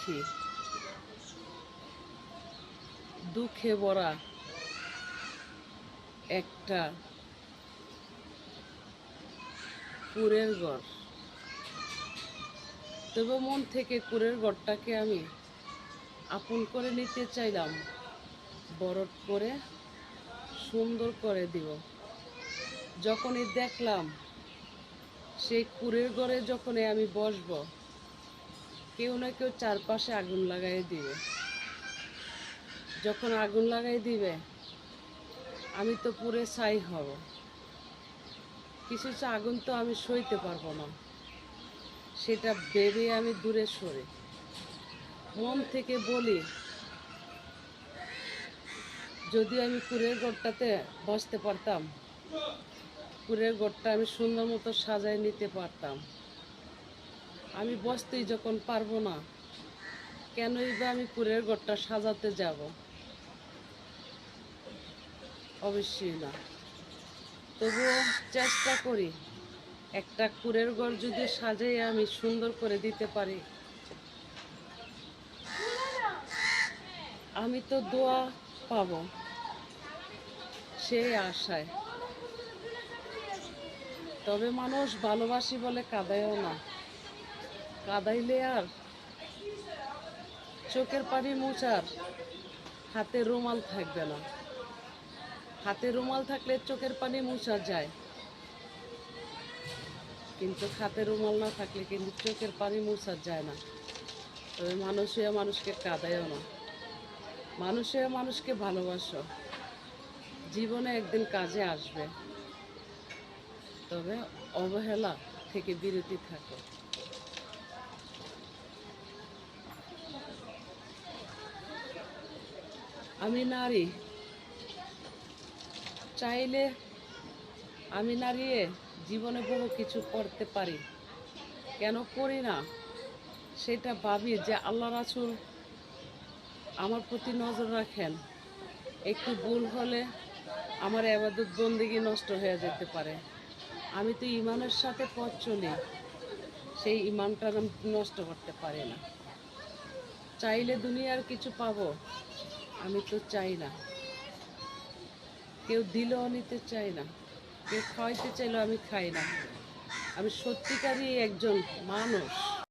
দেখি দুঃখে ভরা একটা কুঁড়ের ঘর। তবে মন থেকে কুঁড়ের ঘরটাকে আমি আপন করে নিতে চাইলাম, বড় করে সুন্দর করে দিব। যখনই দেখলাম সেই কুঁড়ের ঘরে যখনই আমি বসব, কেউ না কেউ চারপাশে আগুন লাগাই দিবে। যখন আগুন লাগাই দিবে, আমি তো পুড়ে ছাই হব। কিছু আগুন তো আমি সইতে পারবো না, সেটা ভেবে আমি দূরে সরে মন থেকে বলি, যদি আমি কুঁড়ের ঘরটাতে বসতে পারতাম, কুঁড়ের ঘরটা আমি সুন্দর মতো সাজায় নিতে পারতাম। আমি বসতেই যখন পারবো না, কেনই বা আমি কুঁড়ের ঘরটা সাজাতে যাব? অবশ্যই না। তবুও চেষ্টা করি, একটা কুঁড়ের ঘর যদি সাজাই আমি সুন্দর করে দিতে পারি, আমি তো দোয়া পাবো সেই আশায়। তবে মানুষ ভালোবাসি বলে কাঁদায়ও না, কাঁদাইলে আর চোখের পানি মোছার হাতে রুমাল থাকবে না। হাতে রুমাল থাকলে চোখের পানি মোছা যায়, কিন্তু হাতে রুমাল না থাকলে কিন্তু চোখের পানি মোছা যায় না। তবে মানুষে মানুষকে কাঁদায়ও না, মানুষে মানুষকে ভালোবাসো, জীবনে একদিন কাজে আসবে। তবে অবহেলা থেকে বিরতি থাকো। আমি নারী, চাইলে আমি নারী জীবনে বহু কিছু করতে পারি। কেন করি না সেটা ভাবি যে আল্লাহ রাসূল আমার প্রতি নজর রাখেন। একটু ভুল হলে আমার ইবাদত বন্দেগী নষ্ট হয়ে যেতে পারে। আমি তো ইমানের সাথে পথ চলি, সেই ইমানটা আমি নষ্ট করতে পারি না। চাইলে দুনিয়ার কিছু পাবো, আমি তো চাই না। কেউ দিলেও নিতে চাই না, কেউ খাওয়াইতে চাইলেও আমি খাই না। আমি সত্যিকারই একজন মানুষ।